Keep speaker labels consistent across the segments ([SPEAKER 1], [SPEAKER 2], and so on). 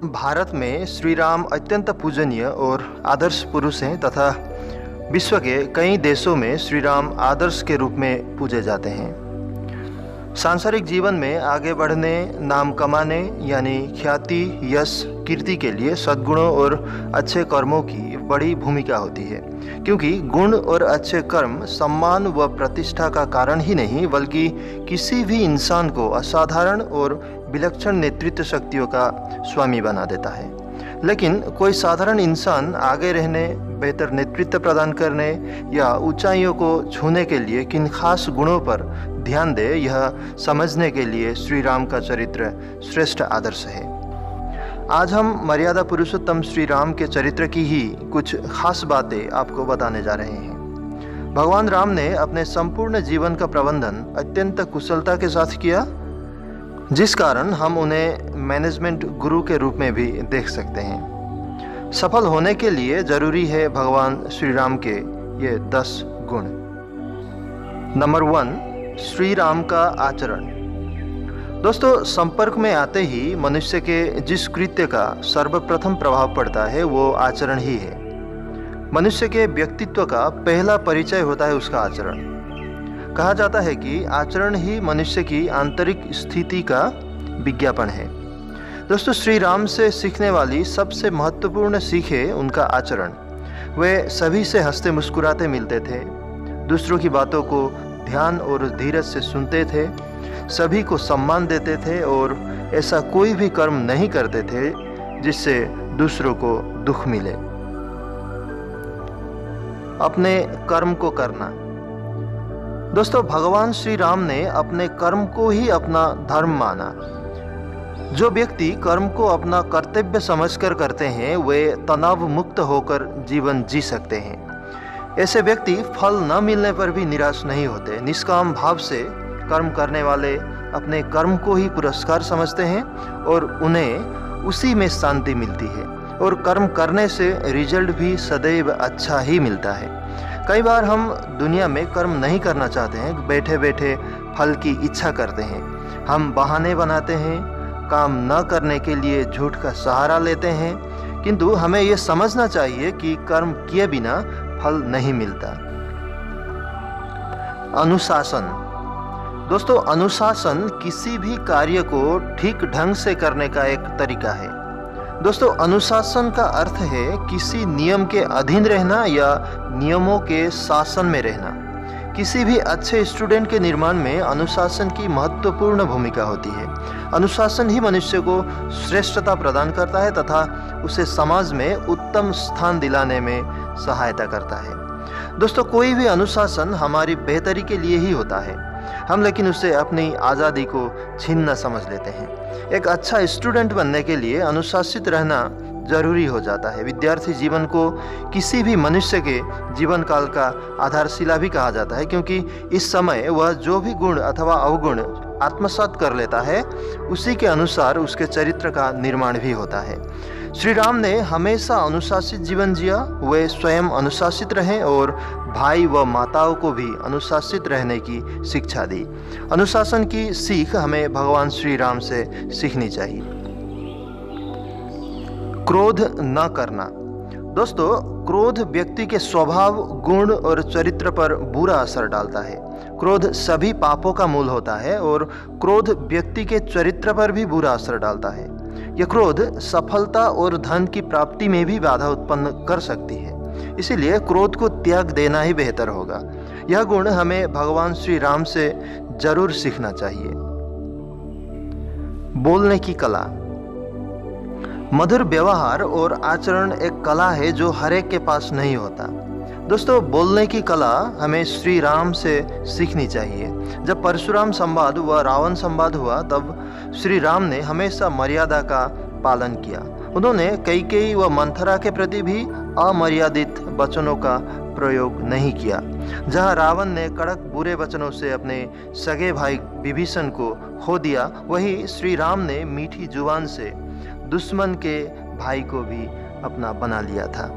[SPEAKER 1] भारत में श्री राम अत्यंत पूजनीय और आदर्श पुरुष हैं तथा विश्व के कई देशों में श्री राम आदर्श के रूप में पूजे जाते हैं। सांसारिक जीवन में आगे बढ़ने, नाम कमाने यानी ख्याति, यश, कीर्ति के लिए सद्गुणों और अच्छे कर्मों की बड़ी भूमिका होती है, क्योंकि गुण और अच्छे कर्म सम्मान व प्रतिष्ठा का कारण ही नहीं बल्कि किसी भी इंसान को असाधारण और विलक्षण नेतृत्व शक्तियों का स्वामी बना देता है। लेकिन कोई साधारण इंसान आगे रहने, बेहतर नेतृत्व प्रदान करने या ऊंचाइयों को छूने के लिए किन खास गुणों पर ध्यान दे, यह समझने के लिए श्री राम का चरित्र श्रेष्ठ आदर्श है। आज हम मर्यादा पुरुषोत्तम श्री राम के चरित्र की ही कुछ खास बातें आपको बताने जा रहे हैं। भगवान राम ने अपने संपूर्ण जीवन का प्रबंधन अत्यंत कुशलता के साथ किया, जिस कारण हम उन्हें मैनेजमेंट गुरु के रूप में भी देख सकते हैं। सफल होने के लिए जरूरी है भगवान श्री राम के ये 10 गुण। नंबर 1, श्री राम का आचरण। दोस्तों, संपर्क में आते ही मनुष्य के जिस कृत्य का सर्वप्रथम प्रभाव पड़ता है वो आचरण ही है। मनुष्य के व्यक्तित्व का पहला परिचय होता है उसका आचरण। कहा जाता है कि आचरण ही मनुष्य की आंतरिक स्थिति का विज्ञापन है। दोस्तों, श्री राम से सीखने वाली सबसे महत्वपूर्ण सीख है उनका आचरण। वे सभी से हंसते मुस्कुराते मिलते थे, दूसरों की बातों को ध्यान और धीरज से सुनते थे, सभी को सम्मान देते थे और ऐसा कोई भी कर्म नहीं करते थे जिससे दूसरों को दुख मिले। अपने कर्म को करना। दोस्तों, भगवान श्री राम ने अपने कर्म को ही अपना धर्म माना। जो व्यक्ति कर्म को अपना कर्तव्य समझकर करते हैं वे तनाव मुक्त होकर जीवन जी सकते हैं। ऐसे व्यक्ति फल न मिलने पर भी निराश नहीं होते। निष्काम भाव से कर्म करने वाले अपने कर्म को ही पुरस्कार समझते हैं और उन्हें उसी में शांति मिलती है और कर्म करने से रिजल्ट भी सदैव अच्छा ही मिलता है। कई बार हम दुनिया में कर्म नहीं करना चाहते हैं, बैठे बैठे फल की इच्छा करते हैं। हम बहाने बनाते हैं, काम न करने के लिए झूठ का सहारा लेते हैं, किंतु हमें यह समझना चाहिए कि कर्म किए बिना फल नहीं मिलता। अनुशासन। दोस्तों, अनुशासन किसी भी कार्य को ठीक ढंग से करने का एक तरीका है। दोस्तों, अनुशासन का अर्थ है किसी नियम के अधीन रहना या नियमों के शासन में रहना। किसी भी अच्छे स्टूडेंट के निर्माण में अनुशासन की महत्वपूर्ण भूमिका होती है। अनुशासन ही मनुष्य को श्रेष्ठता प्रदान करता है तथा उसे समाज में उत्तम स्थान दिलाने में सहायता करता है। दोस्तों, कोई भी अनुशासन हमारी बेहतरी के लिए ही होता है, हम लेकिन उसे अपनी आज़ादी को छीनना समझ लेते हैं। एक अच्छा स्टूडेंट बनने के लिए अनुशासित रहना जरूरी हो जाता है। विद्यार्थी जीवन को किसी भी मनुष्य के जीवन काल का आधारशिला भी कहा जाता है, क्योंकि इस समय वह जो भी गुण अथवा अवगुण आत्मसात कर लेता है उसी के अनुसार उसके चरित्र का निर्माण भी होता है। श्री राम ने हमेशा अनुशासित जीवन जिया। वे स्वयं अनुशासित रहे और भाई व माताओं को भी अनुशासित रहने की शिक्षा दी। अनुशासन की सीख हमें भगवान श्री राम से सीखनी चाहिए। क्रोध न करना। दोस्तों, क्रोध व्यक्ति के स्वभाव, गुण और चरित्र पर बुरा असर डालता है। क्रोध सभी पापों का मूल होता है और क्रोध व्यक्ति के चरित्र पर भी बुरा असर डालता है। यह क्रोध सफलता और धन की प्राप्ति में भी बाधा उत्पन्न कर सकती है। इसीलिए क्रोध को त्याग देना ही बेहतर होगा। यह गुण हमें भगवान श्री राम से जरूर सीखना चाहिए। बोलने की कला। मधुर व्यवहार और आचरण एक कला है जो हर एक के पास नहीं होता। दोस्तों, बोलने की कला हमें श्री राम से सीखनी चाहिए। जब परशुराम संवाद व रावण संवाद हुआ तब श्री राम ने हमेशा मर्यादा का पालन किया। उन्होंने कैकेयी व मंथरा के प्रति भी अमर्यादित वचनों का प्रयोग नहीं किया। जहां रावण ने कड़क बुरे वचनों से अपने सगे भाई विभीषण को खो दिया, वहीं श्री राम ने मीठी जुबान से दुश्मन के भाई को भी अपना बना लिया था।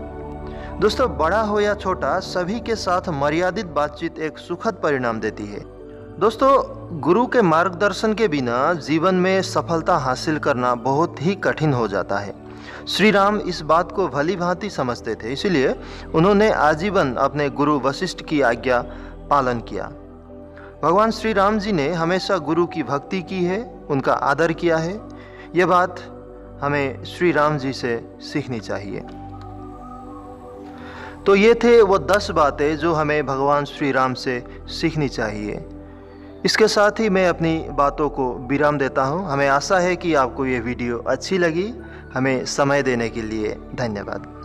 [SPEAKER 1] दोस्तों, बड़ा हो या छोटा, सभी के साथ मर्यादित बातचीत एक सुखद परिणाम देती है। दोस्तों, गुरु के मार्गदर्शन के बिना जीवन में सफलता हासिल करना बहुत ही कठिन हो जाता है। श्री राम इस बात को भली भांति समझते थे, इसलिए उन्होंने आजीवन अपने गुरु वशिष्ठ की आज्ञा पालन किया। भगवान श्री राम जी ने हमेशा गुरु की भक्ति की है, उनका आदर किया है। यह बात हमें श्री राम जी से सीखनी चाहिए। तो ये थे वो 10 बातें जो हमें भगवान श्री राम से सीखनी चाहिए। इसके साथ ही मैं अपनी बातों को विराम देता हूँ। हमें आशा है कि आपको ये वीडियो अच्छी लगी। हमें समय देने के लिए धन्यवाद।